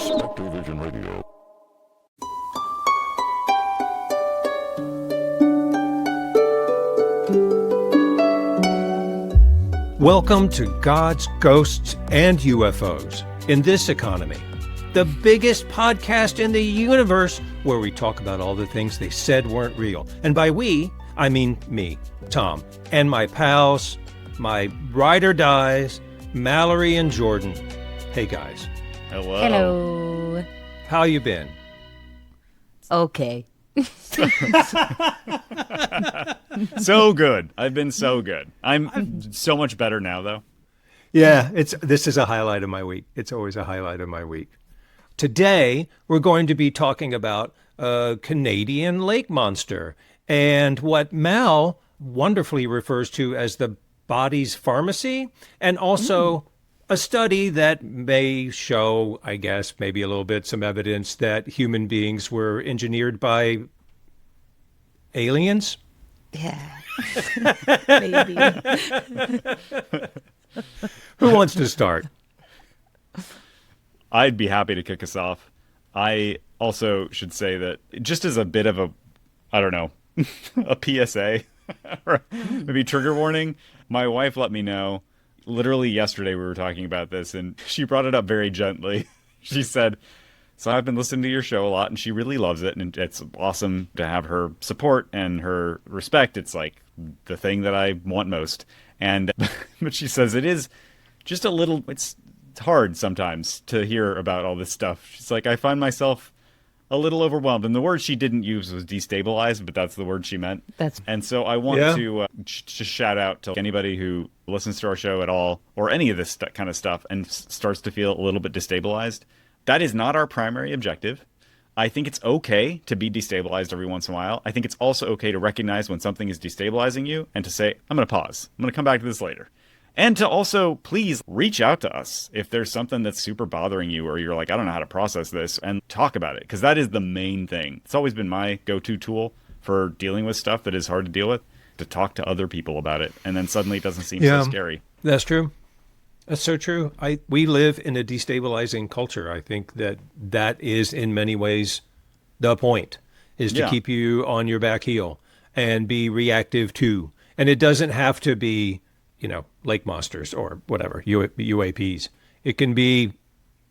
Spectrovision Radio. Welcome to Gods, Ghosts, and UFOs in This Economy, the biggest podcast in the universe where we talk about all the things they said weren't real. And by we, I mean me, Tom, and my pals, my ride or dies, Mallory and Jordan. Hey, guys. Hello. Hello. How you been? Okay. So good. I've been so good. I'm so much better now, though. Yeah, this is a highlight of my week. It's always a highlight of my week. Today, we're going to be talking about a Canadian lake monster and what Mal wonderfully refers to as the body's pharmacy, and also a study that may show, I guess, maybe a little bit some evidence that human beings were engineered by aliens. Yeah. Maybe. Who wants to start? I'd be happy to kick us off. I also should say that just as a bit of a, I don't know, a PSA, or maybe trigger warning, my wife let me know, literally yesterday we were talking about this, and she brought it up very gently. She said, so I've been listening to your show a lot, and she really loves it, and it's awesome to have her support and her respect. It's like the thing that I want most. And but she says it is just a little, it's hard sometimes to hear about all this stuff. She's like, I find myself a little overwhelmed. And the word she didn't use was destabilized, but that's the word she meant. And so I want to just shout out to anybody who listens to our show at all, or any of this kind of stuff, and starts to feel a little bit destabilized. That is not our primary objective. I think it's okay to be destabilized every once in a while. I think it's also okay to recognize when something is destabilizing you and to say, I'm going to pause. I'm going to come back to this later. And to also please reach out to us if there's something that's super bothering you, or you're like, I don't know how to process this, and talk about it. Because that is the main thing. It's always been my go-to tool for dealing with stuff that is hard to deal with, to talk to other people about it. And then suddenly it doesn't seem so scary. That's true. That's so true. We live in a destabilizing culture. I think that is in many ways the point, is to keep you on your back heel and be reactive to. And it doesn't have to be, lake monsters or whatever, UAPs. It can be,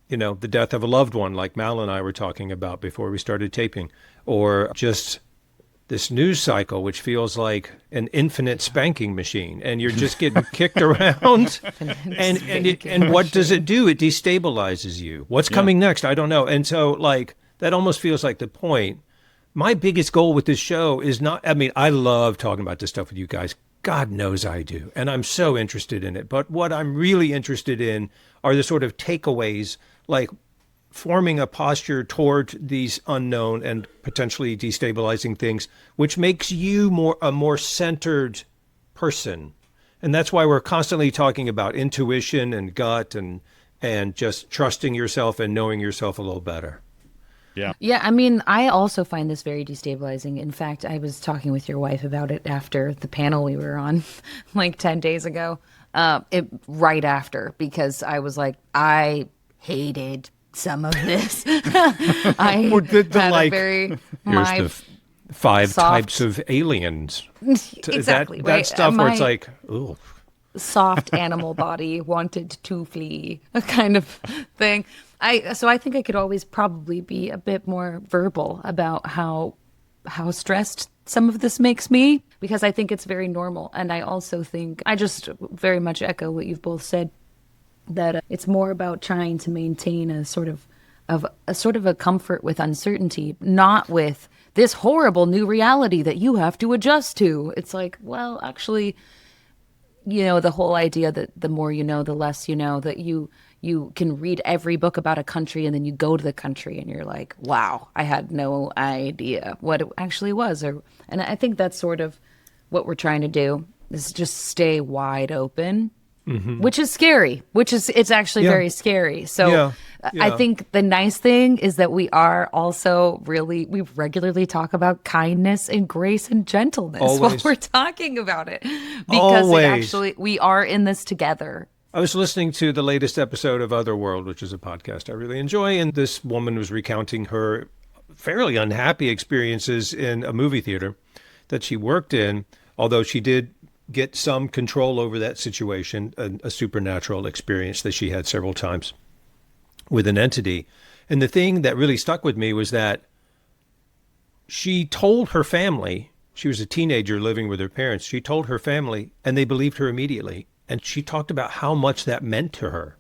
the death of a loved one, like Mal and I were talking about before we started taping, or just this news cycle, which feels like an infinite spanking machine, and you're just getting kicked around. And what does it do? It destabilizes you. What's coming next? I don't know. And so, that almost feels like the point. My biggest goal with this show is not, I love talking about this stuff with you guys. God knows I do. And I'm so interested in it. But what I'm really interested in are the sort of takeaways, like forming a posture toward these unknown and potentially destabilizing things, which makes you a more centered person. And that's why we're constantly talking about intuition and gut and just trusting yourself and knowing yourself a little better. Yeah. Yeah, I also find this very destabilizing. In fact, I was talking with your wife about it after the panel we were on like 10 days ago, right after, because I was like, I hated some of this. I had a very here's the 5 types of aliens. Exactly. That stuff where it's like, ooh. Soft animal body wanted to flee, a kind of thing. So I think I could always probably be a bit more verbal about how stressed some of this makes me, because I think it's very normal. And I also think, I just very much echo what you've both said, that it's more about trying to maintain a sort of a comfort with uncertainty, not with this horrible new reality that you have to adjust to. It's like, well, actually, the whole idea that the more you know, the less you know, that you can read every book about a country and then you go to the country and you're like, wow, I had no idea what it actually was. And I think that's sort of what we're trying to do, is just stay wide open. Mm-hmm. Which is scary, it's actually very scary. So I think the nice thing is that we are also we regularly talk about kindness and grace and gentleness while we're talking about it. Because we are in this together. I was listening to the latest episode of Otherworld, which is a podcast I really enjoy, and this woman was recounting her fairly unhappy experiences in a movie theater that she worked in, although she did get some control over that situation, a supernatural experience that she had several times with an entity. And the thing that really stuck with me was that she told her family, she was a teenager living with her parents, she told her family, and they believed her immediately. And she talked about how much that meant to her.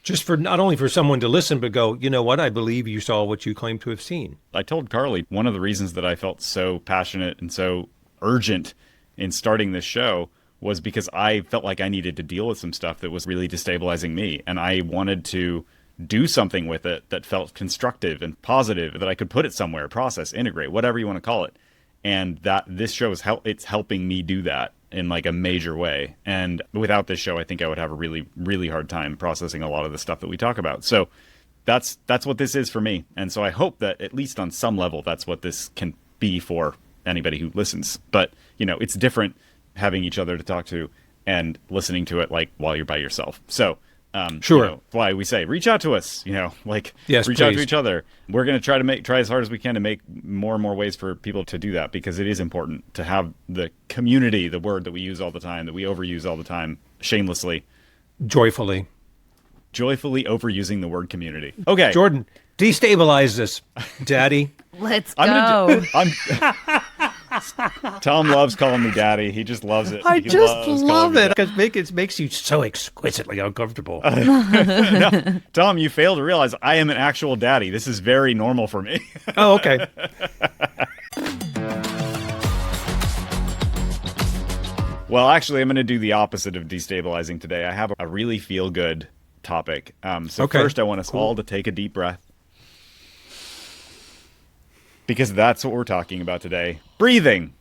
Just for not only for someone to listen, but go, you know what, I believe you saw what you claim to have seen. I told Carly one of the reasons that I felt so passionate and so urgent in starting this show was because I felt like I needed to deal with some stuff that was really destabilizing me. And I wanted to do something with it that felt constructive and positive, that I could put it somewhere, process, integrate, whatever you want to call it. And that this show is it's helping me do that in like a major way. And without this show, I think I would have a really, really hard time processing a lot of the stuff that we talk about. So that's what this is for me. And so I hope that at least on some level, that's what this can be for anybody who listens. But, you know, it's different having each other to talk to and listening to it like while you're by yourself. So sure. You know, why we say reach out to us, you know, like yes, reach please. out to each other. We're going to try as hard as we can to make more and more ways for people to do that, because it is important to have the community, the word that we use all the time, that we overuse all the time, shamelessly, joyfully overusing the word community. Okay, Jordan, destabilize us, Daddy. Let's go. Tom loves calling me daddy. He just loves it. I He just loves love calling me it because it makes you so exquisitely uncomfortable. No, Tom, you fail to realize I am an actual daddy. This is very normal for me. Oh, okay. Well, actually, I'm going to do the opposite of destabilizing today. I have a really feel-good topic. First, I want us all to take a deep breath, because that's what we're talking about today. Breathing.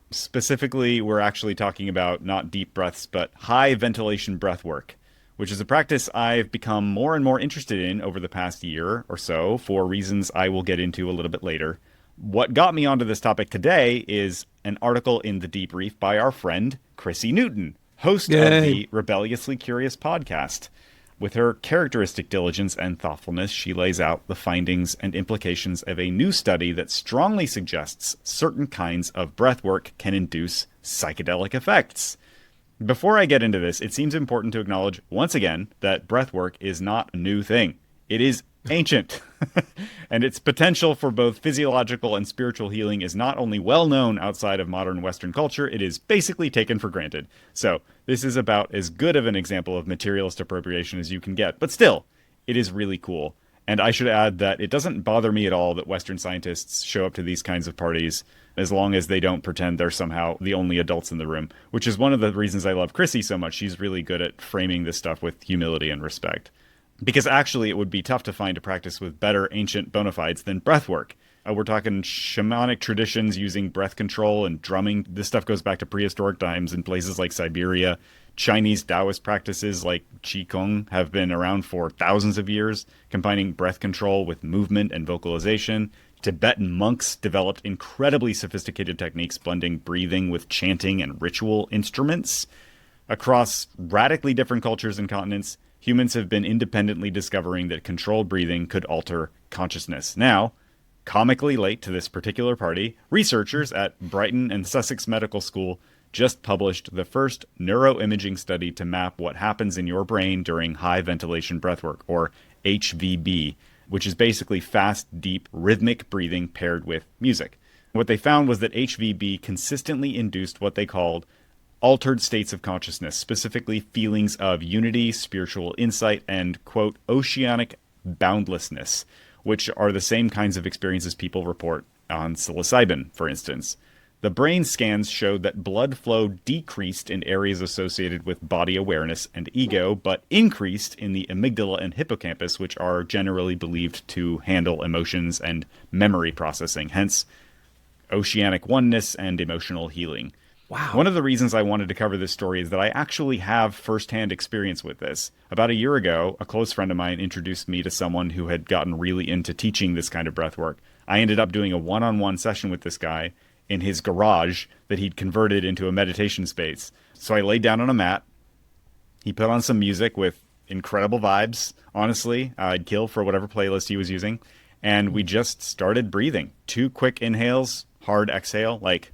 Specifically, we're actually talking about not deep breaths, but high ventilation breath work, which is a practice I've become more and more interested in over the past year or so for reasons I will get into a little bit later. What got me onto this topic today is an article in The Debrief by our friend Chrissy Newton, host of the Rebelliously Curious podcast. With her characteristic diligence and thoughtfulness, she lays out the findings and implications of a new study that strongly suggests certain kinds of breathwork can induce psychedelic effects. Before I get into this, it seems important to acknowledge once again that breathwork is not a new thing. It is ancient, and its potential for both physiological and spiritual healing is not only well known outside of modern Western culture, it is basically taken for granted. So this is about as good of an example of materialist appropriation as you can get, but still, it is really cool. And I should add that it doesn't bother me at all that Western scientists show up to these kinds of parties, as long as they don't pretend they're somehow the only adults in the room, which is one of the reasons I love Chrissy so much. She's really good at framing this stuff with humility and respect. Because actually it would be tough to find a practice with better ancient bona fides than breathwork. We're talking shamanic traditions using breath control and drumming. This stuff goes back to prehistoric times in places like Siberia. Chinese Taoist practices like Qigong have been around for thousands of years, combining breath control with movement and vocalization. Tibetan monks developed incredibly sophisticated techniques blending breathing with chanting and ritual instruments. Across radically different cultures and continents, humans have been independently discovering that controlled breathing could alter consciousness. Now, comically late to this particular party, researchers at Brighton and Sussex Medical School just published the first neuroimaging study to map what happens in your brain during high ventilation breathwork, or HVB, which is basically fast, deep, rhythmic breathing paired with music. What they found was that HVB consistently induced what they called altered states of consciousness, specifically feelings of unity, spiritual insight, and, quote, oceanic boundlessness, which are the same kinds of experiences people report on psilocybin, for instance. The brain scans showed that blood flow decreased in areas associated with body awareness and ego, but increased in the amygdala and hippocampus, which are generally believed to handle emotions and memory processing, hence oceanic oneness and emotional healing. Wow. One of the reasons I wanted to cover this story is that I actually have firsthand experience with this. About a year ago, a close friend of mine introduced me to someone who had gotten really into teaching this kind of breath work. I ended up doing a one-on-one session with this guy in his garage that he'd converted into a meditation space. So I laid down on a mat. He put on some music with incredible vibes. Honestly, I'd kill for whatever playlist he was using. And we just started breathing. 2 quick inhales, hard exhale, like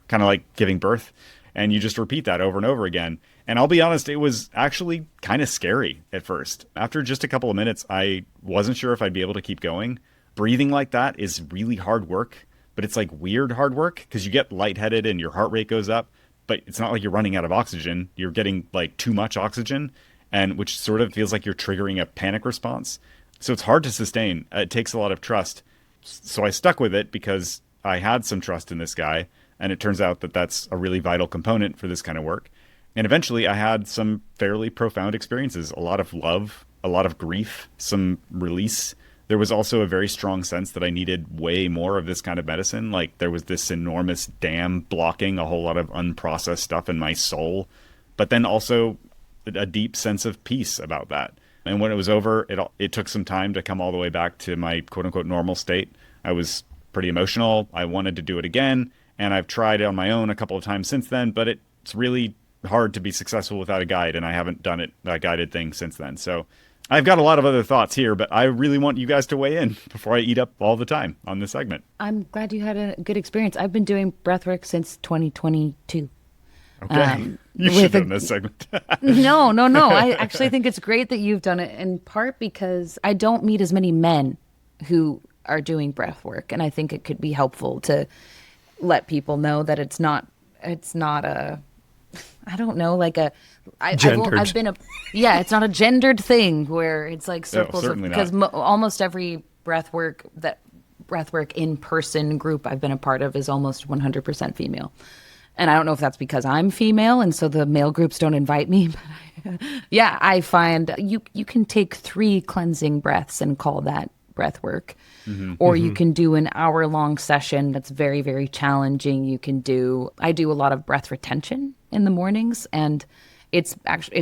kind of like giving birth. And you just repeat that over and over again. And I'll be honest, it was actually kind of scary at first. After just a couple of minutes, I wasn't sure if I'd be able to keep going. Breathing like that is really hard work, but it's like weird hard work because you get lightheaded and your heart rate goes up, but it's not like you're running out of oxygen. You're getting like too much oxygen, and which sort of feels like you're triggering a panic response. So it's hard to sustain. It takes a lot of trust. So I stuck with it because I had some trust in this guy, and it turns out that that's a really vital component for this kind of work. And eventually I had some fairly profound experiences, a lot of love, a lot of grief, some release. There was also a very strong sense that I needed way more of this kind of medicine. Like there was this enormous dam blocking a whole lot of unprocessed stuff in my soul, but then also a deep sense of peace about that. And when it was over, it took some time to come all the way back to my quote unquote normal state. I was pretty emotional. I wanted to do it again. And I've tried it on my own a couple of times since then, but it's really hard to be successful without a guide. And I haven't done it, a guided thing since then. So I've got a lot of other thoughts here, but I really want you guys to weigh in before I eat up all the time on this segment. I'm glad you had a good experience. I've been doing breathwork since 2022. Okay. You should have done this segment. No. I actually think it's great that you've done it, in part because I don't meet as many men who are doing breath work. And I think it could be helpful to let people know that it's not a, I don't know, like a, I've been it's not a gendered thing where it's like circles of, because almost every breathwork in person group I've been a part of is almost 100% female. And I don't know if that's because I'm female and so the male groups don't invite me. But I find you can take 3 cleansing breaths and call that breath work. Mm-hmm. Or you can do an hour-long session that's very, very challenging. I do a lot of breath retention in the mornings, and it's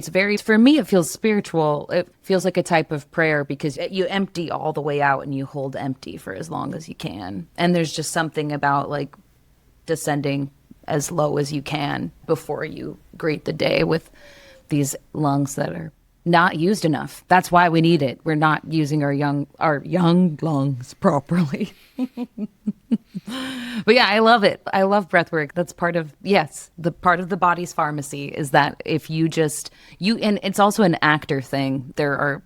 very, for me, it feels spiritual. It feels like a type of prayer because you empty all the way out and you hold empty for as long as you can. And there's just something about like descending as low as you can before you greet the day with these lungs that are not used enough. That's why we need it. We're not using our young lungs properly. But yeah, I love it. I love breath work. That's part of the body's pharmacy is that if you and it's also an actor thing. There are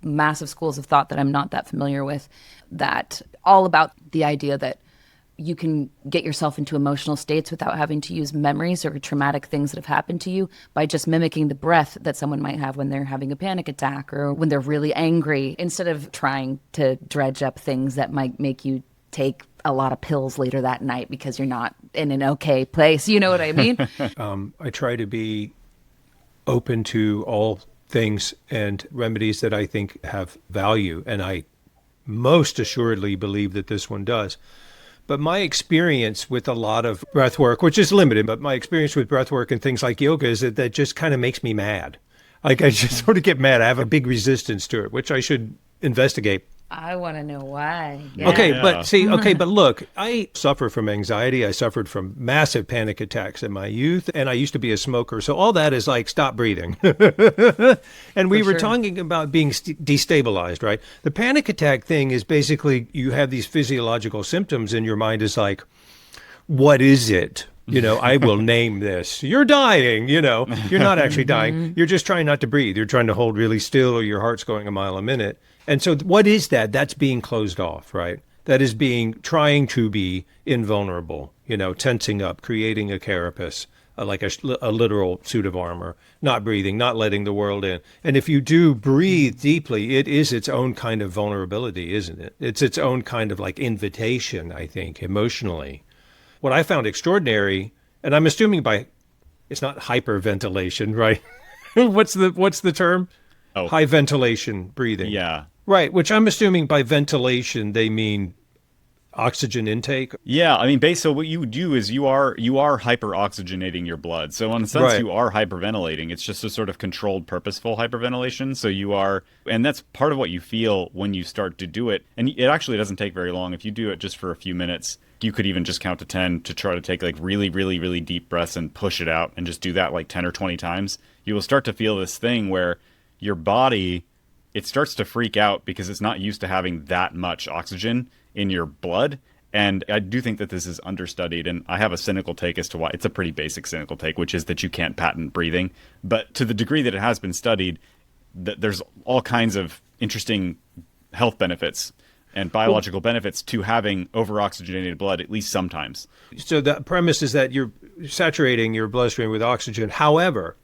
massive schools of thought that I'm not that familiar with that all about the idea that you can get yourself into emotional states without having to use memories or traumatic things that have happened to you by just mimicking the breath that someone might have when they're having a panic attack or when they're really angry, instead of trying to dredge up things that might make you take a lot of pills later that night because you're not in an okay place. You know what I mean? I try to be open to all things and remedies that I think have value, and I most assuredly believe that this one does. But my experience with a lot of breath work, which is limited, but my experience with breath work and things like yoga is that just kind of makes me mad. Like I just sort of get mad. I have a big resistance to it, which I should investigate. I want to know why. Yeah. But look, I suffer from anxiety. I suffered from massive panic attacks in my youth, and I used to be a smoker. So all that is like, stop breathing. And we were talking about being destabilized, right? The panic attack thing is basically you have these physiological symptoms and your mind is like, what is it? I will name this. You're dying, you're not actually dying. You're just trying not to breathe. You're trying to hold really still or your heart's going a mile a minute. And so what is that? That's being closed off, right? That is trying to be invulnerable, tensing up, creating a carapace, like a literal suit of armor, not breathing, not letting the world in. And if you do breathe deeply, it is its own kind of vulnerability, isn't it? It's its own kind of like invitation, I think, emotionally. What I found extraordinary, and I'm assuming it's not hyperventilation, right? What's the term? Oh. High ventilation breathing. Yeah. Right, which I'm assuming by ventilation they mean oxygen intake. Yeah, I mean, so what you do is you are hyperoxygenating your blood. So in a sense, you are hyperventilating. It's just a sort of controlled, purposeful hyperventilation. So you are, and that's part of what you feel when you start to do it. And it actually doesn't take very long. If you do it just for a few minutes, you could even just count to 10 to try to take like really, really, really deep breaths and push it out and just do that like 10 or 20 times, you will start to feel this thing where your body, it starts to freak out because it's not used to having that much oxygen in your blood. And I do think that this is understudied, and I have a cynical take as to why. It's a pretty basic cynical take, which is that you can't patent breathing. But to the degree that it has been studied, there's all kinds of interesting health benefits and biological benefits to having over-oxygenated blood, at least sometimes. So the premise is that you're saturating your bloodstream with oxygen. However,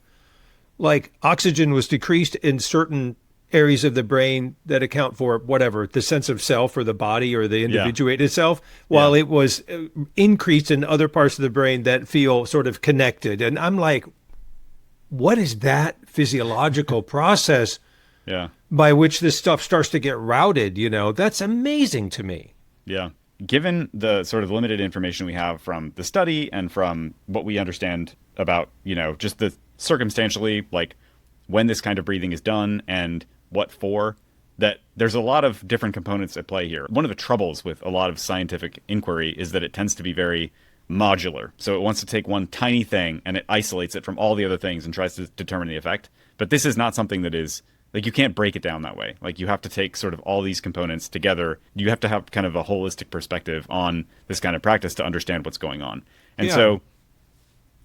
like oxygen was decreased in certain areas of the brain that account for whatever, the sense of self or the body or the individuated self, while it was increased in other parts of the brain that feel sort of connected. And I'm like, what is that physiological process by which this stuff starts to get routed? You know, that's amazing to me. Yeah. Given the sort of limited information we have from the study and from what we understand about, you know, just the circumstantially, like when this kind of breathing is done and what for, that there's a lot of different components at play here. One of the troubles with a lot of scientific inquiry is that it tends to be very modular. So it wants to take one tiny thing and it isolates it from all the other things and tries to determine the effect. But this is not something that is, like, you can't break it down that way. Like, you have to take sort of all these components together. You have to have kind of a holistic perspective on this kind of practice to understand what's going on. And so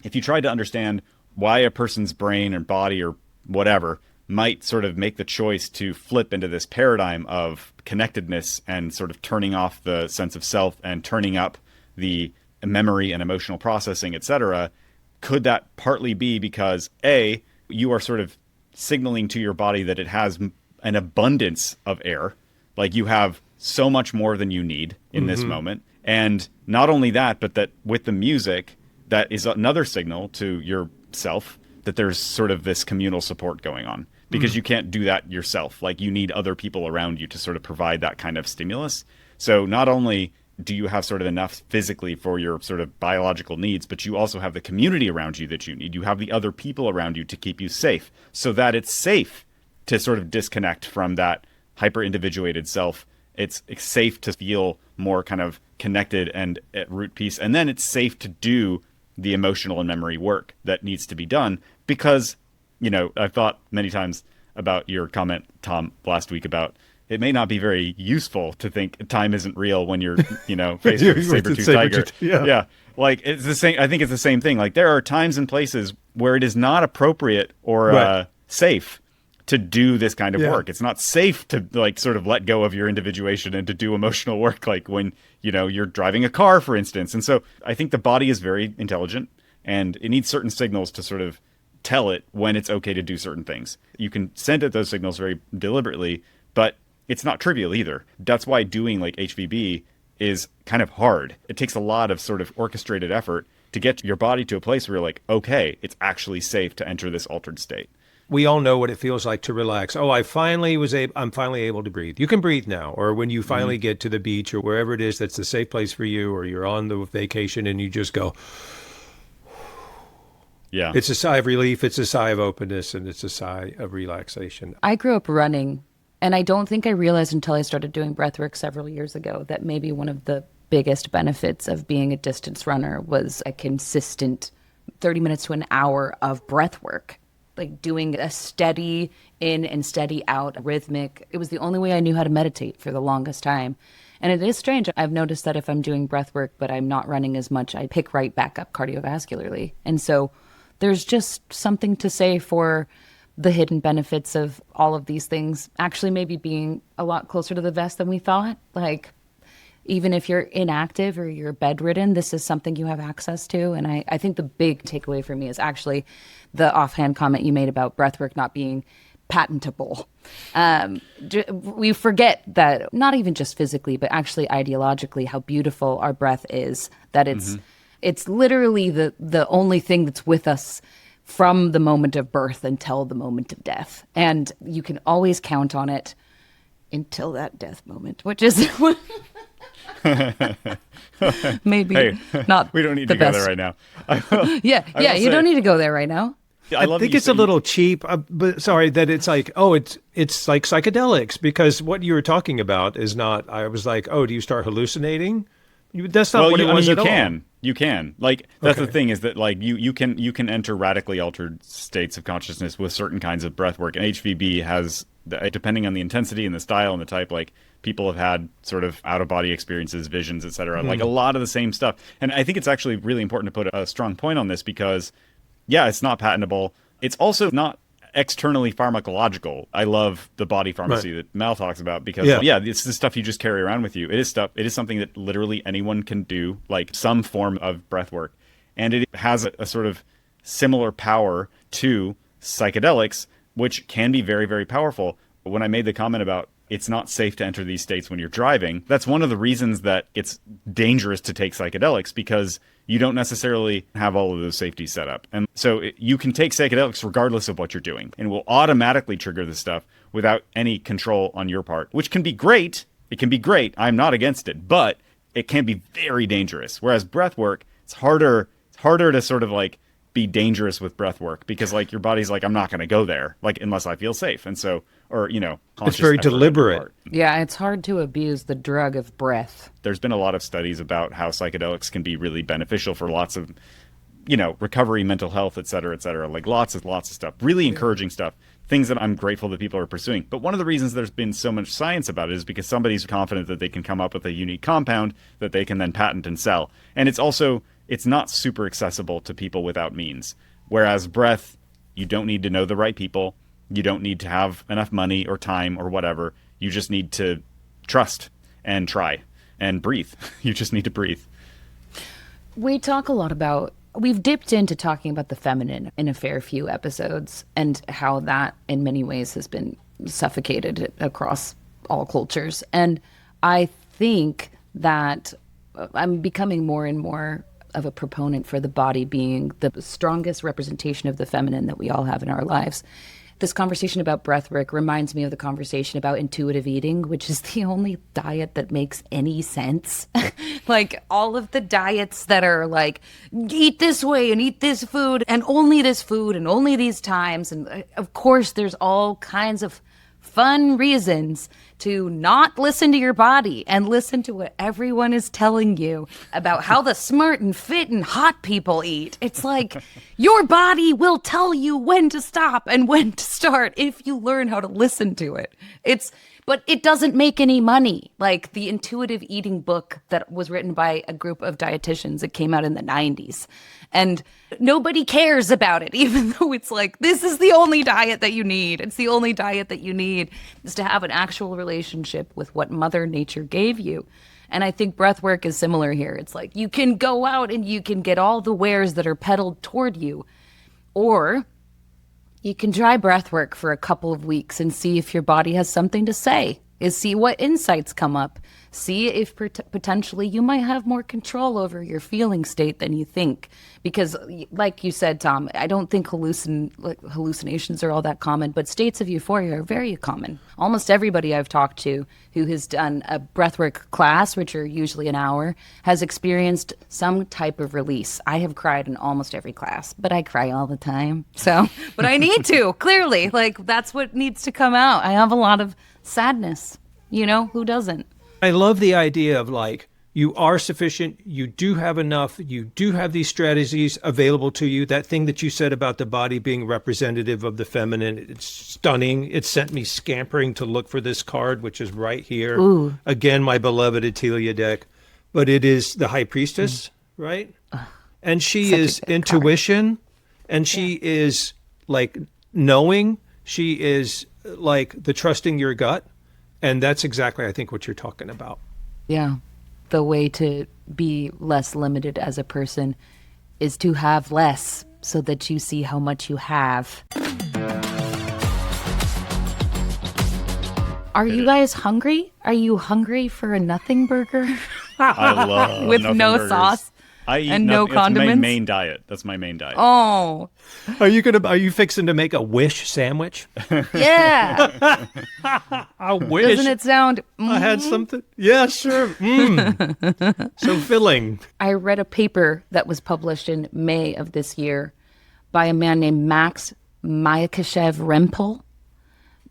if you try to understand why a person's brain or body or whatever might sort of make the choice to flip into this paradigm of connectedness and sort of turning off the sense of self and turning up the memory and emotional processing, etc., could that partly be because, A, you are sort of signaling to your body that it has an abundance of air, like you have so much more than you need in this moment. And not only that, but that with the music, that is another signal to yourself that there's sort of this communal support going on, because you can't do that yourself. Like, you need other people around you to sort of provide that kind of stimulus. So not only do you have sort of enough physically for your sort of biological needs, but you also have the community around you that you need. You have the other people around you to keep you safe, so that it's safe to sort of disconnect from that hyper-individuated self. It's safe to feel more kind of connected and at root peace. And then it's safe to do the emotional and memory work that needs to be done, because, you know, I've thought many times about your comment, Tom, last week about it may not be very useful to think time isn't real when you're, you know, faced with a saber-toothed tiger. Yeah. Like, it's the same. I think it's the same thing. Like, there are times and places where it is not appropriate or safe to do this kind of work. It's not safe to, like, sort of let go of your individuation and to do emotional work, like when, you know, you're driving a car, for instance. And so I think the body is very intelligent, and it needs certain signals to sort of tell it when it's okay to do certain things. You can send it those signals very deliberately, but it's not trivial either. That's why doing like HVB is kind of hard. It takes a lot of sort of orchestrated effort to get your body to a place where you're like, okay, it's actually safe to enter this altered state. We all know what it feels like to relax. Oh, I'm finally able to breathe. You can breathe now. Or when you finally get to the beach or wherever it is that's the safe place for you, or you're on the vacation and you just go, yeah. It's a sigh of relief, it's a sigh of openness, and it's a sigh of relaxation. I grew up running, and I don't think I realized until I started doing breathwork several years ago that maybe one of the biggest benefits of being a distance runner was a consistent 30 minutes to an hour of breathwork. Like doing a steady in and steady out rhythmic. It was the only way I knew how to meditate for the longest time. And it is strange. I've noticed that if I'm doing breath work, but I'm not running as much, I pick right back up cardiovascularly. And so there's just something to say for the hidden benefits of all of these things actually maybe being a lot closer to the vest than we thought. Like, even if you're inactive or you're bedridden, this is something you have access to. And I think the big takeaway for me is actually the offhand comment you made about breathwork not being patentable. We forget that, not even just physically, but actually ideologically, how beautiful our breath is, that it's literally the only thing that's with us from the moment of birth until the moment of death. And you can always count on it until that death moment, which is maybe not. We don't need the to go best. there right now. You don't need to go there right now. I think it's a little cheap, but sorry, that it's like, oh, it's like psychedelics, because what you were talking about is not, I was like, oh, do you start hallucinating? That's not what it was at all. You can. Like, that's the thing, is that, like, you can enter radically altered states of consciousness with certain kinds of breath work. And HVB has, depending on the intensity and the style and the type, like, people have had sort of out-of-body experiences, visions, etc. Like, a lot of the same stuff. And I think it's actually really important to put a strong point on this because, yeah, it's not patentable. It's also not externally pharmacological. I love the body pharmacy that Mal talks about because it's the stuff you just carry around with you. It is something that literally anyone can do, like some form of breath work. And it has a sort of similar power to psychedelics, which can be very, very powerful. When I made the comment about it's not safe to enter these states when you're driving, that's one of the reasons that it's dangerous to take psychedelics, because you don't necessarily have all of those safeties set up. And so you can take psychedelics regardless of what you're doing, and will automatically trigger this stuff without any control on your part, which can be great. It can be great. I'm not against it, but it can be very dangerous. Whereas breath work, it's harder to sort of like be dangerous with breath work because like your body's like, I'm not going to go there, like unless I feel safe. And so, or, you know, it's very deliberate. Yeah, it's hard to abuse the drug of breath. There's been a lot of studies about how psychedelics can be really beneficial for lots of, you know, recovery, mental health, et cetera, like lots of stuff, really encouraging stuff, things that I'm grateful that people are pursuing. But one of the reasons there's been so much science about it is because somebody's confident that they can come up with a unique compound that they can then patent and sell. And it's not super accessible to people without means. Whereas breath, you don't need to know the right people. You don't need to have enough money or time or whatever. You just need to trust and try and breathe. You just need to breathe. We talk a lot about, we've dipped into talking about the feminine in a fair few episodes and how that in many ways has been suffocated across all cultures. And I think that I'm becoming more and more of a proponent for the body being the strongest representation of the feminine that we all have in our lives. This conversation about breathwork reminds me of the conversation about intuitive eating, which is the only diet that makes any sense. Like all of the diets that are like, eat this way and eat this food and only this food and only these times. And of course, there's all kinds of fun reasons to not listen to your body and listen to what everyone is telling you about how the smart and fit and hot people eat. It's like your body will tell you when to stop and when to start if you learn how to listen to it. But it doesn't make any money. Like the intuitive eating book that was written by a group of dietitians, it came out in the 90s. And nobody cares about it, even though it's like, this is the only diet that you need. It's the only diet that you need is to have an actual relationship with what Mother Nature gave you. And I think breathwork is similar here. It's like you can go out and you can get all the wares that are peddled toward you. Or you can try breathwork for a couple of weeks and see if your body has something to say. See what insights come up. See if potentially you might have more control over your feeling state than you think. Because like you said, Tom, I don't think hallucinations are all that common, but states of euphoria are very common. Almost everybody I've talked to who has done a breathwork class, which are usually an hour, has experienced some type of release. I have cried in almost every class, but I cry all the time. So, but I need to, clearly. Like, that's what needs to come out. I have a lot of sadness. You know, who doesn't? I love the idea of like, you are sufficient, you do have enough, you do have these strategies available to you. That thing that you said about the body being representative of the feminine, it's stunning. It sent me scampering to look for this card, which is right here. Ooh. Again, my beloved Atelia deck. But it is the High Priestess, right? And she is intuition, and she is like knowing, she is like the trusting your gut. And that's exactly, I think, what you're talking about. Yeah. The way to be less limited as a person is to have less so that you see how much you have. Are you guys hungry? Are you hungry for a nothing burger? I love with no burgers. Sauce. I eat and no condiments. That's my main diet. That's my main diet. Oh, are you fixing to make a wish sandwich? Yeah. I wish. Doesn't it sound? I had something. Yeah, sure. So filling. I read a paper that was published in May of this year by a man named Max Myakashev-Rempel.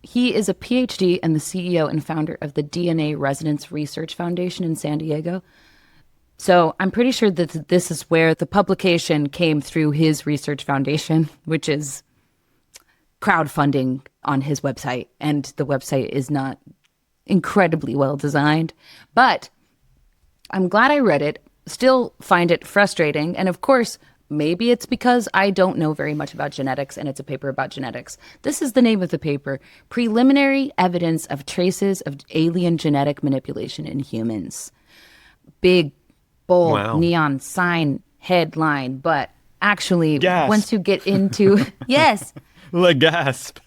He is a PhD and the CEO and founder of the DNA Resonance Research Foundation in San Diego. So I'm pretty sure that this is where the publication came through his research foundation, which is crowdfunding on his website. And the website is not incredibly well designed. But I'm glad I read it, still find it frustrating. And of course, maybe it's because I don't know very much about genetics and it's a paper about genetics. This is the name of the paper: Preliminary Evidence of Traces of Alien Genetic Manipulation in Humans. Big, bold, Wow. neon sign headline. But actually, Gasp. once you get into, yes, Le gasp.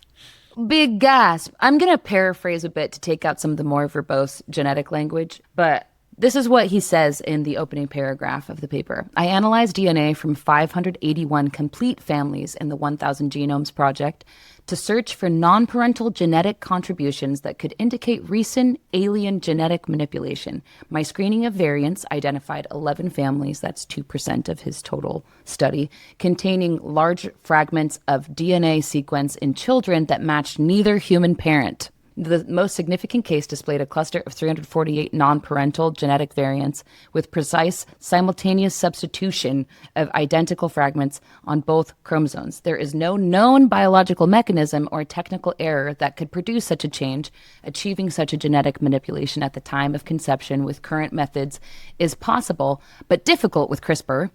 big gasp. I'm going to paraphrase a bit to take out some of the more verbose genetic language, but this is what he says in the opening paragraph of the paper. I analyzed DNA from 581 complete families in the 1000 Genomes Project to search for non-parental genetic contributions that could indicate recent alien genetic manipulation. My screening of variants identified 11 families, that's 2% of his total study, containing large fragments of DNA sequence in children that matched neither human parent. The most significant case displayed a cluster of 348 non-parental genetic variants with precise simultaneous substitution of identical fragments on both chromosomes. There is no known biological mechanism or technical error that could produce such a change. Achieving such a genetic manipulation at the time of conception with current methods is possible, but difficult with CRISPR,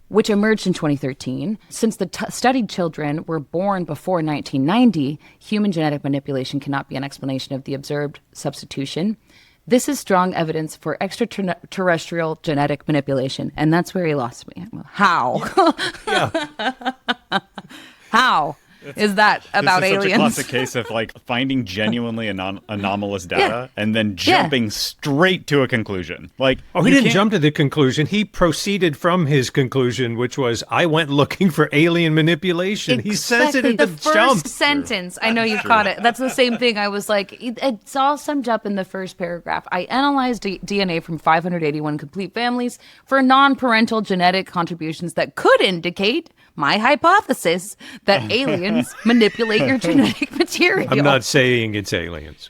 which emerged in 2013. Since the studied children were born before 1990, human genetic manipulation cannot be an explanation of the observed substitution. This is strong evidence for extraterrestrial genetic manipulation. And that's where he lost me. How? Yeah. How is that about This is aliens? such a classic case of like finding genuinely anomalous data and then jumping straight to a conclusion. Like, Oh, he you didn't can't- jump to the conclusion. He proceeded from his conclusion, which was, I went looking for alien manipulation. He says it Exactly. in the first jump. sentence. I know you caught it. That's the same thing. I was like, it's all summed up in the first paragraph. I analyzed DNA from 581 complete families for non-parental genetic contributions that could indicate my hypothesis that aliens manipulate your genetic material. I'm not saying it's aliens,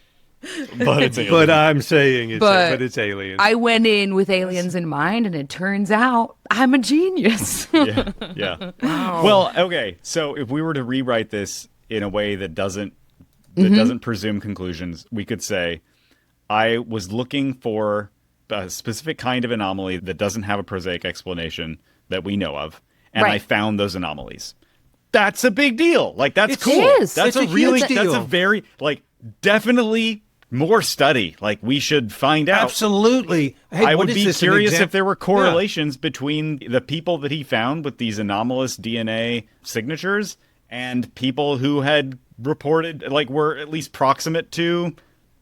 But it's alien. but I'm saying But it's aliens. I went in with aliens in mind, and it turns out I'm a genius. Yeah. Well, okay. So if we were to rewrite this in a way that doesn't presume conclusions, we could say I was looking for a specific kind of anomaly that doesn't have a prosaic explanation that we know of, and I Right. found those anomalies. That's a big deal. Like, that's It cool. is. That's It's a a really huge that's a deal. very like definitely more study. Like, we should find out. Absolutely. Hey, I what would is be this, an curious exam- if there were correlations between the people that he found with these anomalous DNA signatures and people who had reported, like, were at least proximate to,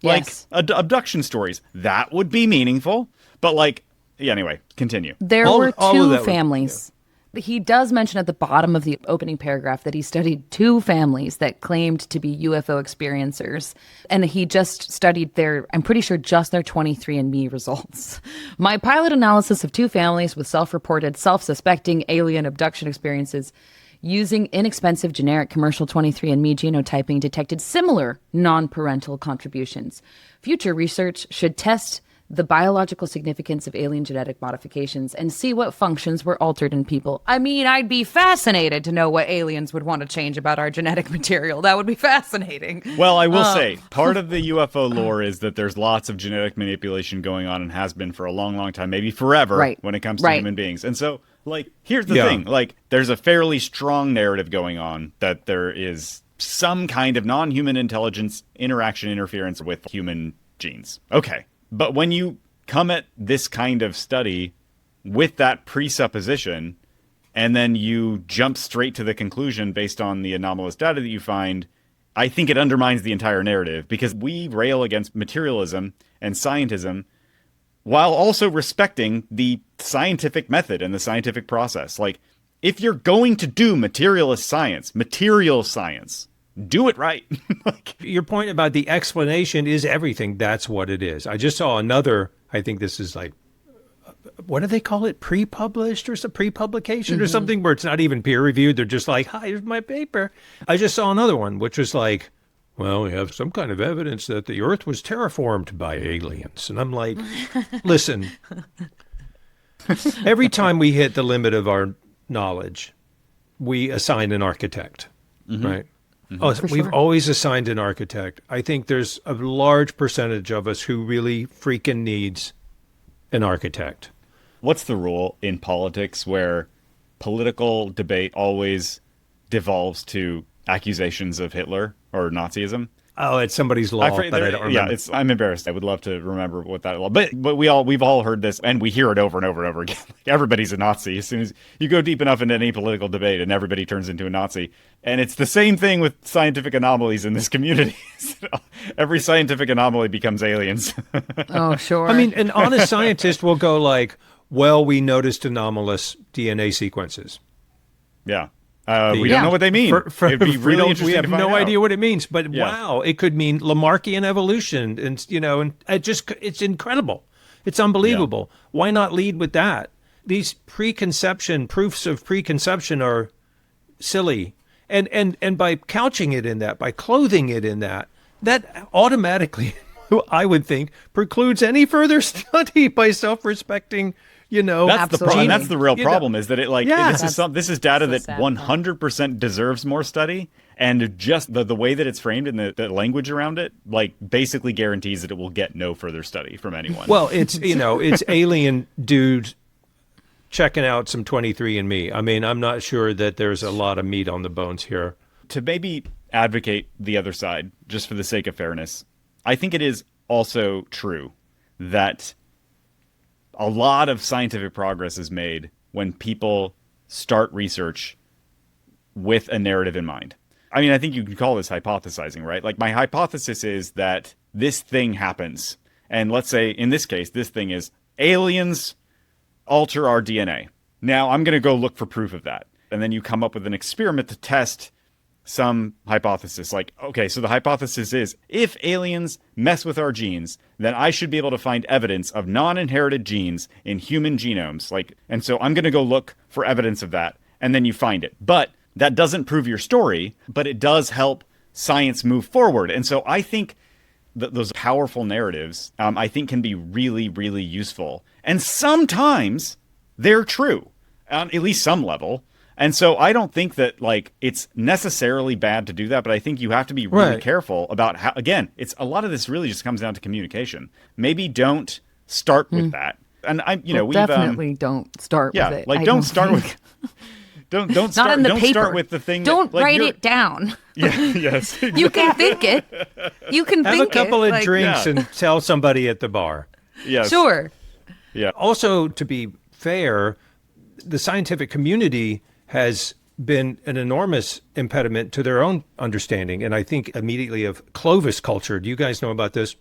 like, Yes. abduction stories. That would be meaningful. But, like, yeah, anyway, continue. There All were of two that would- families. He does mention at the bottom of the opening paragraph that he studied two families that claimed to be UFO experiencers. And he just studied I'm pretty sure just their 23andMe results. My pilot analysis of two families with self-reported, self-suspecting alien abduction experiences using inexpensive generic commercial 23andMe genotyping detected similar non-parental contributions. Future research should test the biological significance of alien genetic modifications and see what functions were altered in people. I mean, I'd be fascinated to know what aliens would want to change about our genetic material. That would be fascinating. Well, I will say, part of the UFO lore is that there's lots of genetic manipulation going on and has been for a long, long time, maybe forever, Right. when it comes to Right. human beings. And so, like, here's the Yeah. thing. Like, there's a fairly strong narrative going on that there is some kind of non-human intelligence interaction interference with human genes. Okay. But when you come at this kind of study with that presupposition, and then you jump straight to the conclusion based on the anomalous data that you find, I think it undermines the entire narrative, because we rail against materialism and scientism while also respecting the scientific method and the scientific process. Like, if you're going to do materialist science, material science, do it right. Like, Your point about the explanation is everything. That's what it is. I just saw another, I think this is like, what do they call it? Pre-published or some pre-publication or something where it's not even peer reviewed. They're just like, hi, here's my paper. I just saw another one, which was like, well, we have some kind of evidence that the earth was terraformed by aliens. And I'm like, listen, Every time we hit the limit of our knowledge, we assign an architect, right? Oh, we've always assigned an architect. I think there's a large percentage of us who really freaking needs an architect. What's the rule in politics where political debate always devolves to accusations of Hitler or Nazism? Oh, it's somebody's law, but I don't remember. Yeah, I'm embarrassed. I would love to remember what that law. But we've all heard this, and we hear it over and over and over again. Like, everybody's a Nazi as soon as you go deep enough into any political debate, and everybody turns into a Nazi. And it's the same thing with scientific anomalies in this community. Every scientific anomaly becomes aliens. Oh, sure. I mean, an honest scientist will go like, "Well, we noticed anomalous DNA sequences." Yeah. We don't know what they mean. It'd be really interesting. We have to find no out. idea what it means, but wow, it could mean Lamarckian evolution, and and it's incredible. It's unbelievable. Yeah. Why not lead with that? These proofs of preconception are silly, and by couching it in that, by clothing it in that automatically, I would think, precludes any further study by self-respecting. That's the problem. That's the real problem. Is that this is data that sad 100% deserves more study, and just the way that it's framed and the language around it, like, basically guarantees that it will get no further study from anyone. Well, it's it's alien dudes checking out some 23andMe. I mean, I'm not sure that there's a lot of meat on the bones here. To maybe advocate the other side, just for the sake of fairness, I think it is also true that a lot of scientific progress is made when people start research with a narrative in mind. I mean, I think you could call this hypothesizing, right? Like, my hypothesis is that this thing happens. And let's say, in this case, this thing is aliens alter our DNA. Now, I'm going to go look for proof of that. And then you come up with an experiment to test some hypothesis. Like, okay, so the hypothesis is, if aliens mess with our genes, then I should be able to find evidence of non-inherited genes in human genomes. And so I'm going to go look for evidence of that, and then you find it. But that doesn't prove your story, but it does help science move forward. And so I think those powerful narratives, I think, can be really, really useful. And sometimes they're true, on at least some level. And so I don't think that, it's necessarily bad to do that, but I think you have to be really careful about how, again, a lot of this really just comes down to communication. Maybe don't start with that. And we definitely don't start with it. Don't start with the thing. Don't write it down. Yeah, yes. You can think it. You can have think a couple it, of drinks and tell somebody at the bar. Yes. Sure. Yeah. Also, to be fair, the scientific community has been an enormous impediment to their own understanding. And I think immediately of Clovis culture. Do you guys know about this?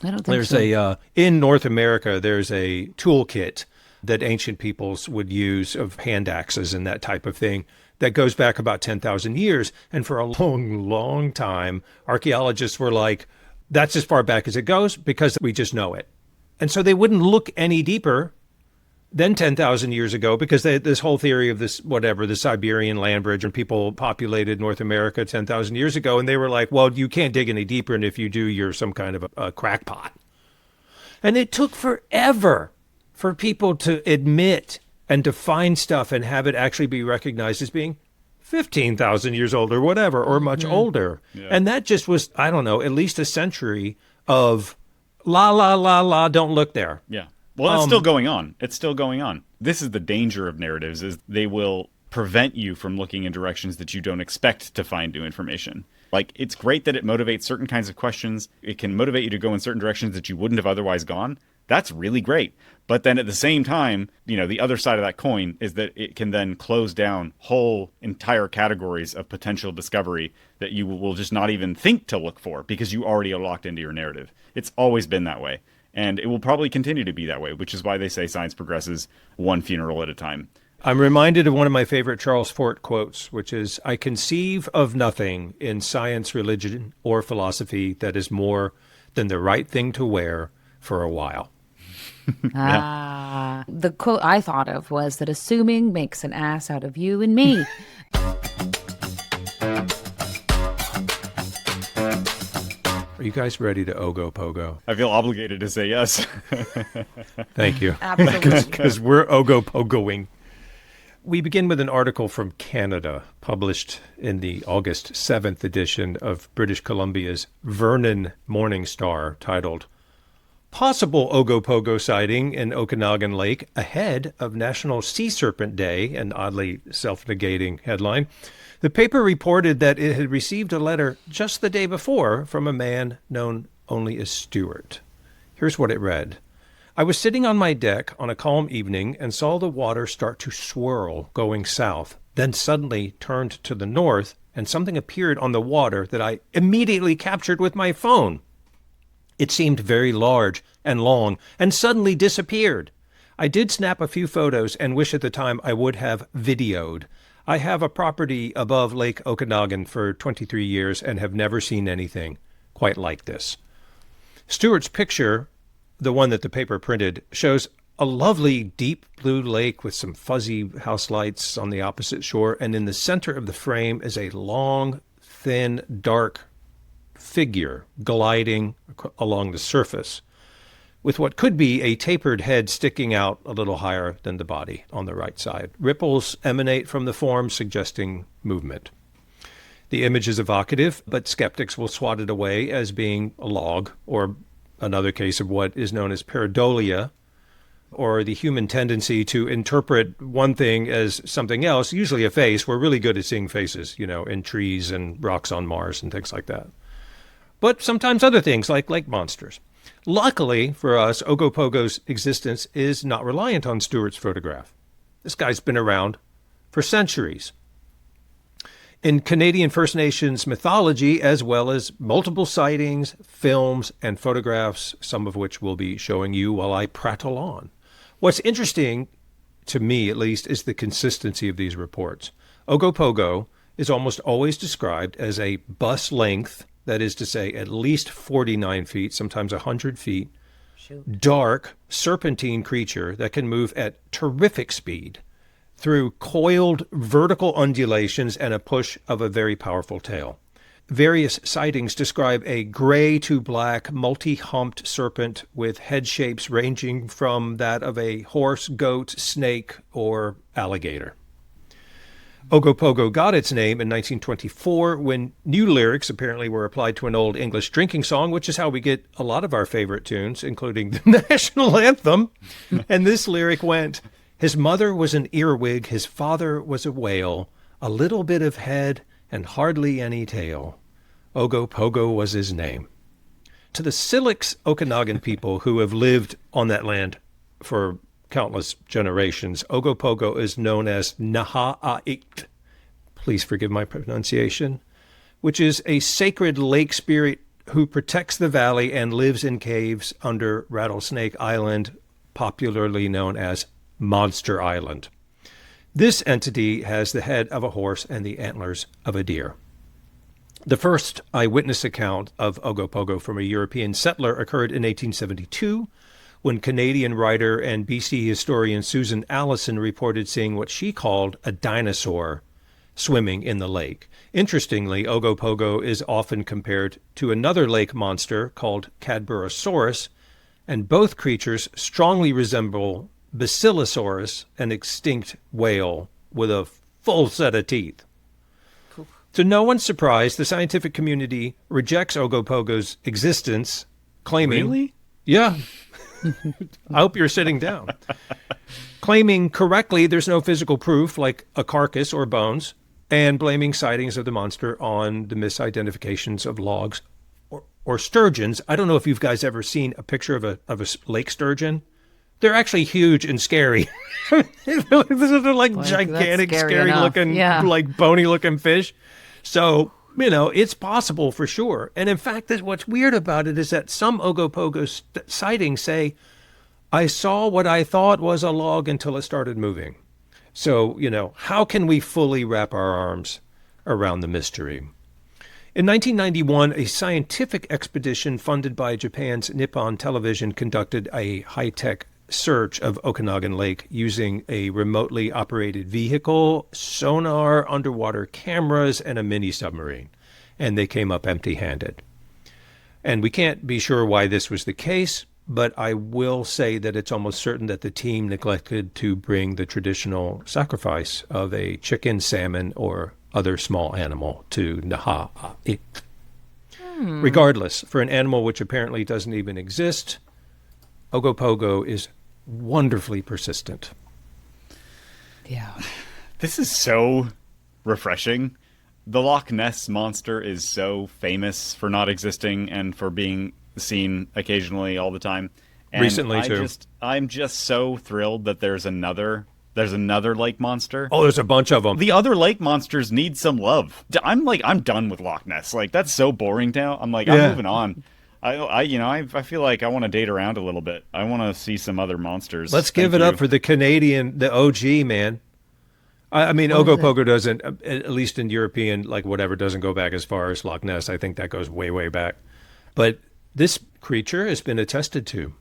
I don't think so. In North America, there's a toolkit that ancient peoples would use of hand axes and that type of thing that goes back about 10,000 years. And for a long, long time, archaeologists were like, that's as far back as it goes because we just know it. And so they wouldn't look any deeper than 10,000 years ago, because this whole theory of the Siberian land bridge, and people populated North America 10,000 years ago, and they were like, well, you can't dig any deeper, and if you do, you're some kind of a crackpot. And it took forever for people to admit and to find stuff and have it actually be recognized as being 15,000 years old or whatever, or much older. Yeah. And that just was, I don't know, at least a century of la, la, la, la, don't look there. Yeah. Well, it's still going on. It's still going on. This is the danger of narratives, is they will prevent you from looking in directions that you don't expect to find new information. Like, it's great that it motivates certain kinds of questions. It can motivate you to go in certain directions that you wouldn't have otherwise gone. That's really great. But then at the same time, the other side of that coin is that it can then close down whole entire categories of potential discovery that you will just not even think to look for because you already are locked into your narrative. It's always been that way. And it will probably continue to be that way, which is why they say science progresses one funeral at a time. I'm reminded of one of my favorite Charles Fort quotes, which is, I conceive of nothing in science, religion, or philosophy that is more than the right thing to wear for a while. The quote I thought of was that assuming makes an ass out of you and me. Are you guys ready to Ogo Pogo? I feel obligated to say yes. Thank you. Absolutely. Because we're Ogo Pogoing. We begin with an article from Canada, published in the August 7th edition of British Columbia's Vernon Morning Star, titled Possible Ogopogo Sighting in Okanagan Lake Ahead of National Sea Serpent Day, an oddly self-negating headline. The paper reported that it had received a letter just the day before from a man known only as Stuart. Here's what it read. I was sitting on my deck on a calm evening and saw the water start to swirl going south, then suddenly turned to the north, and something appeared on the water that I immediately captured with my phone. It seemed very large and long and suddenly disappeared. I did snap a few photos and wish at the time I would have videoed. I have a property above Lake Okanagan for 23 years and have never seen anything quite like this. Stewart's picture, the one that the paper printed, shows a lovely deep blue lake with some fuzzy house lights on the opposite shore, and in the center of the frame is a long, thin, dark figure gliding along the surface, with what could be a tapered head sticking out a little higher than the body on the right side. Ripples emanate from the form, suggesting movement. The image is evocative, but skeptics will swat it away as being a log, or another case of what is known as pareidolia, or the human tendency to interpret one thing as something else, usually a face. We're really good at seeing faces, in trees and rocks on Mars and things like that. But sometimes other things like lake monsters. Luckily for us, Ogopogo's existence is not reliant on Stewart's photograph. This guy's been around for centuries. In Canadian First Nations mythology, as well as multiple sightings, films, and photographs, some of which we'll be showing you while I prattle on. What's interesting, to me at least, is the consistency of these reports. Ogopogo is almost always described as a bus length, that is to say, at least 49 feet, sometimes 100 feet, dark, serpentine creature that can move at terrific speed through coiled vertical undulations and a push of a very powerful tail. Various sightings describe a gray to black, multi-humped serpent with head shapes ranging from that of a horse, goat, snake, or alligator. Ogopogo got its name in 1924 when new lyrics apparently were applied to an old English drinking song, which is how we get a lot of our favorite tunes, including the national anthem. And this lyric went, his mother was an earwig, his father was a whale, a little bit of head and hardly any tail. Ogopogo was his name. To the Silix Okanagan people who have lived on that land for countless generations, Ogopogo is known as Naha'ait, please forgive my pronunciation, which is a sacred lake spirit who protects the valley and lives in caves under Rattlesnake Island, popularly known as Monster Island. This entity has the head of a horse and the antlers of a deer. The first eyewitness account of Ogopogo from a European settler occurred in 1872, when Canadian writer and BC historian Susan Allison reported seeing what she called a dinosaur swimming in the lake. Interestingly, Ogopogo is often compared to another lake monster called Cadborosaurus, and both creatures strongly resemble Basilosaurus, an extinct whale with a full set of teeth. Cool. To no one's surprise, the scientific community rejects Ogopogo's existence, claiming... Really? Yeah. I hope you're sitting down. Claiming correctly there's no physical proof like a carcass or bones, and blaming sightings of the monster on the misidentifications of logs or sturgeons. I don't know if you guys ever seen a picture of a lake sturgeon. They're actually huge and scary. They're like gigantic, scary looking, like bony looking fish. So, it's possible for sure. And in fact, what's weird about it is that some Ogopogo sightings say, I saw what I thought was a log until it started moving. So, how can we fully wrap our arms around the mystery? In 1991, a scientific expedition funded by Japan's Nippon Television conducted a high-tech search of Okanagan Lake using a remotely operated vehicle, sonar, underwater cameras, and a mini submarine. And they came up empty-handed. And we can't be sure why this was the case, but I will say that it's almost certain that the team neglected to bring the traditional sacrifice of a chicken, salmon, or other small animal to Naha'it. Regardless, for an animal which apparently doesn't even exist, Ogopogo is wonderfully persistent. Yeah. This is so refreshing. The Loch Ness Monster is so famous for not existing and for being seen occasionally all the time. And Recently, too. I'm just so thrilled that there's another lake monster. Oh, there's a bunch of them. The other lake monsters need some love. I'm done with Loch Ness. Like, that's so boring now. I'm moving on. I feel like I want to date around a little bit. I want to see some other monsters. Let's give it up for the Canadian, the OG, man. I mean, Ogopogo doesn't, at least in European, like whatever, doesn't go back as far as Loch Ness. I think that goes way, way back. But this creature has been attested to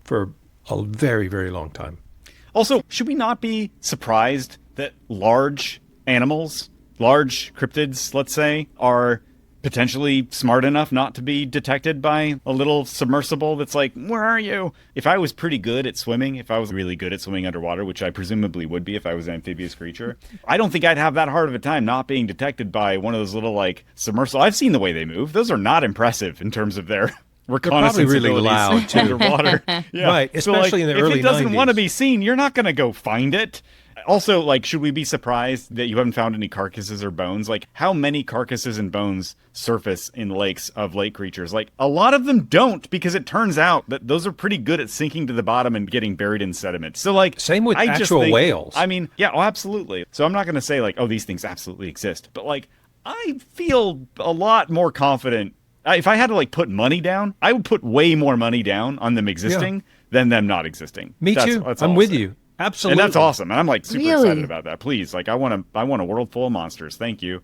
for a very, very long time. Also, should we not be surprised that large animals, large cryptids, let's say, are potentially smart enough not to be detected by a little submersible that's like, where are you? If I was pretty good at swimming, if I was really good at swimming underwater, which I presumably would be if I was an amphibious creature, I don't think I'd have that hard of a time not being detected by one of those little, like, submersible. I've seen the way they move. Those are not impressive in terms of their reconnaissance really abilities loud, too. underwater. Yeah. Right, especially in the early 90s. If it doesn't want to be seen, you're not going to go find it. Also, like, should we be surprised that you haven't found any carcasses or bones? Like, how many carcasses and bones surface in lakes of lake creatures? Like, a lot of them don't, because it turns out that those are pretty good at sinking to the bottom and getting buried in sediment. So, like, same with actual whales. I mean, yeah, oh, absolutely. So I'm not going to say, like, oh, these things absolutely exist. But, like, I feel a lot more confident. If I had to, like, put money down, I would put way more money down on them existing than them not existing. Me too. I'm with you. Absolutely. And that's awesome. And I'm like super excited about that. Please, like, I want a world full of monsters. Thank you.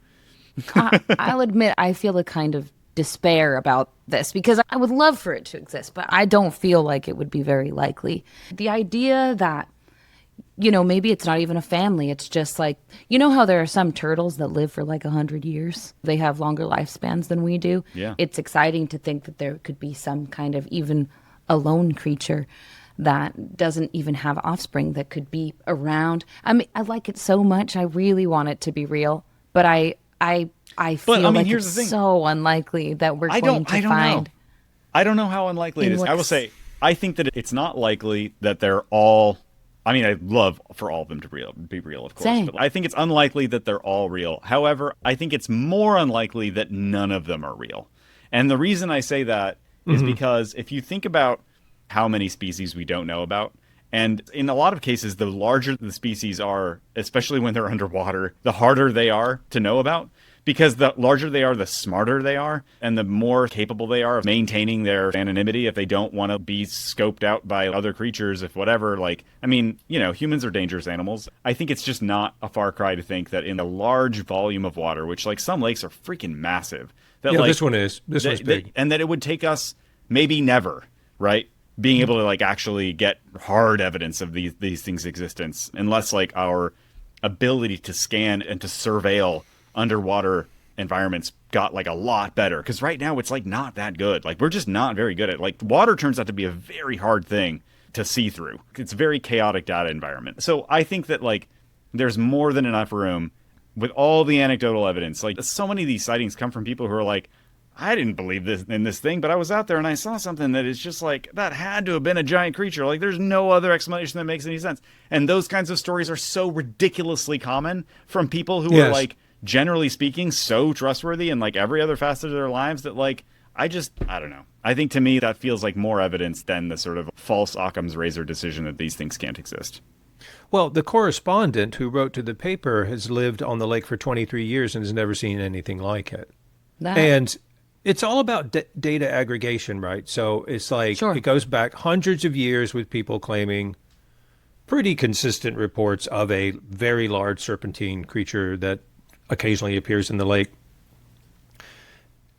I'll admit I feel a kind of despair about this because I would love for it to exist, but I don't feel like it would be very likely. The idea that, maybe it's not even a family. It's just like, how there are some turtles that live for like 100 years. They have longer lifespans than we do. Yeah. It's exciting to think that there could be some kind of even a lone creature that doesn't even have offspring that could be around. I mean, I like it so much. I really want it to be real, but I feel like here's it's the thing. so unlikely that we're going to find. I don't know how unlikely it is. I will say, I think that it's not likely that they're all. I mean, I'd love for all of them to be real, of course. Same. But I think it's unlikely that they're all real. However, I think it's more unlikely that none of them are real. And the reason I say that is because if you think about how many species we don't know about, and in a lot of cases, the larger the species are, especially when they're underwater, the harder they are to know about. Because the larger they are, the smarter they are, and the more capable they are of maintaining their anonymity if they don't want to be scoped out by other creatures, if whatever. Like, I mean, humans are dangerous animals. I think it's just not a far cry to think that in a large volume of water, which, like, some lakes are freaking massive. That, like, this one is. This one's big. And that it would take us maybe never, right? Being able to, like, actually get hard evidence of these things' existence, unless, like, our ability to scan and to surveil underwater environments got, like, a lot better. Because right now it's, like, not that good. Like, we're just not very good at, like, water turns out to be a very hard thing to see through. It's a very chaotic data environment. So I think that, like, there's more than enough room with all the anecdotal evidence. Like, so many of these sightings come from people who are like, I didn't believe this thing, but I was out there and I saw something that is just like, that had to have been a giant creature. Like, there's no other explanation that makes any sense. And those kinds of stories are so ridiculously common from people who are, like, generally speaking, so trustworthy in, like, every other facet of their lives that, like, I don't know. I think to me that feels like more evidence than the sort of false Occam's razor decision that these things can't exist. Well, the correspondent who wrote to the paper has lived on the lake for 23 years and has never seen anything like it. And it's all about data aggregation, right? So it's like, It goes back hundreds of years with people claiming pretty consistent reports of a very large serpentine creature that occasionally appears in the lake.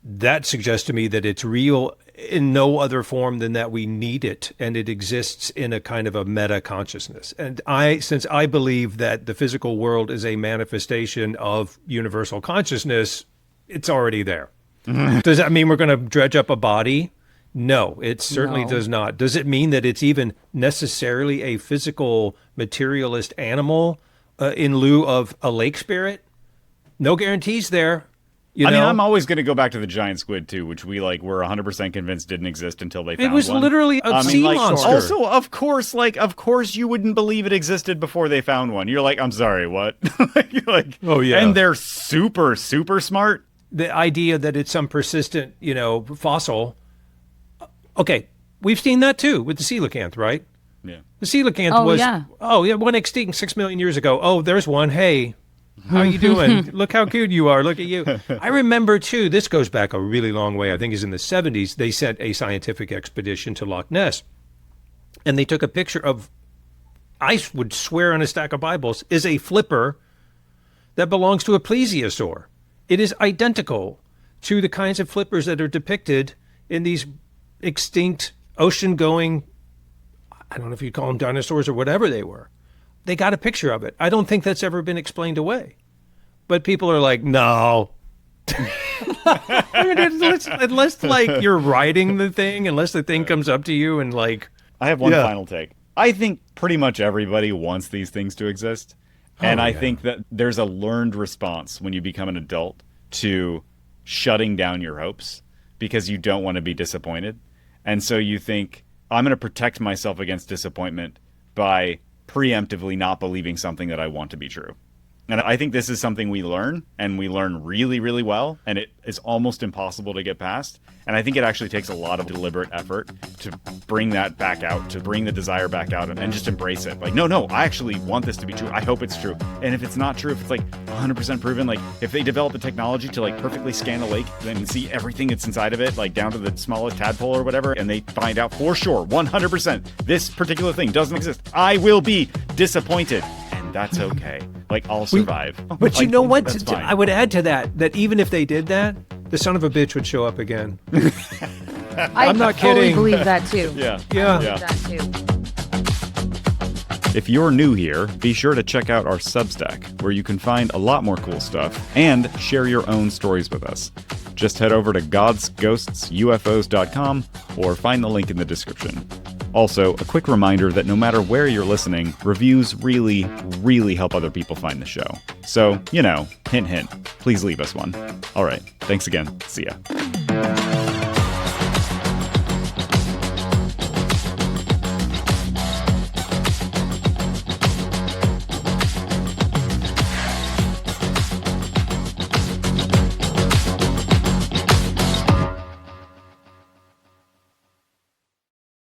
That suggests to me that it's real in no other form than that we need it, and it exists in a kind of a meta consciousness. And since I believe that the physical world is a manifestation of universal consciousness, it's already there. Does that mean we're going to dredge up a body? No, it certainly No. does not. Does it mean that it's even necessarily a physical materialist animal in lieu of a lake spirit? No guarantees there. You I mean, know? I'm always going to go back to the giant squid too, which we were 100% convinced didn't exist until they found It was one. literally a sea monster. Also, of course, you wouldn't believe it existed before they found one. You're like, I'm sorry, what? You're like, Oh, yeah. And they're super, super smart. The idea that it's some persistent, fossil. Okay, we've seen that too with the coelacanth, right? Yeah. The coelacanth went extinct 6 million years ago. Oh, there's one. Hey, how you doing? Look how cute you are. Look at you. I remember too, this goes back a really long way. I think it's in the 70s. They sent a scientific expedition to Loch Ness. And they took a picture of, I would swear on a stack of Bibles, is a flipper that belongs to a plesiosaur. It is identical to the kinds of flippers that are depicted in these extinct ocean-going, I don't know if you call them dinosaurs or whatever they were. They got a picture of it. I don't think that's ever been explained away. But people are like, no. I mean, unless like you're riding the thing, unless the thing comes up to you and like... I have one final take. I think pretty much everybody wants these things to exist. And I think that there's a learned response when you become an adult to shutting down your hopes because you don't want to be disappointed. And so you think, I'm going to protect myself against disappointment by preemptively not believing something that I want to be true. And I think this is something we learn, and we learn really, really well, and it is almost impossible to get past. And I think it actually takes a lot of deliberate effort to bring that back out, to bring the desire back out and just embrace it. Like, no, I actually want this to be true. I hope it's true. And if it's not true, if it's like 100% proven, like if they develop the technology to like perfectly scan a lake and see everything that's inside of it, like down to the smallest tadpole or whatever, and they find out for sure, 100%, this particular thing doesn't exist, I will be disappointed. That's okay. Like, I'll survive. But you know what? That's fine. I would add to that even if they did that, the son of a bitch would show up again. I'm not fully kidding. believe that too. Yeah. Yeah. I believe that too. If you're new here, be sure to check out our Substack, where you can find a lot more cool stuff and share your own stories with us. Just head over to godsghostsufos.com or find the link in the description. Also, a quick reminder that no matter where you're listening, reviews really, really help other people find the show. So, hint, hint, please leave us one. All right, thanks again. See ya.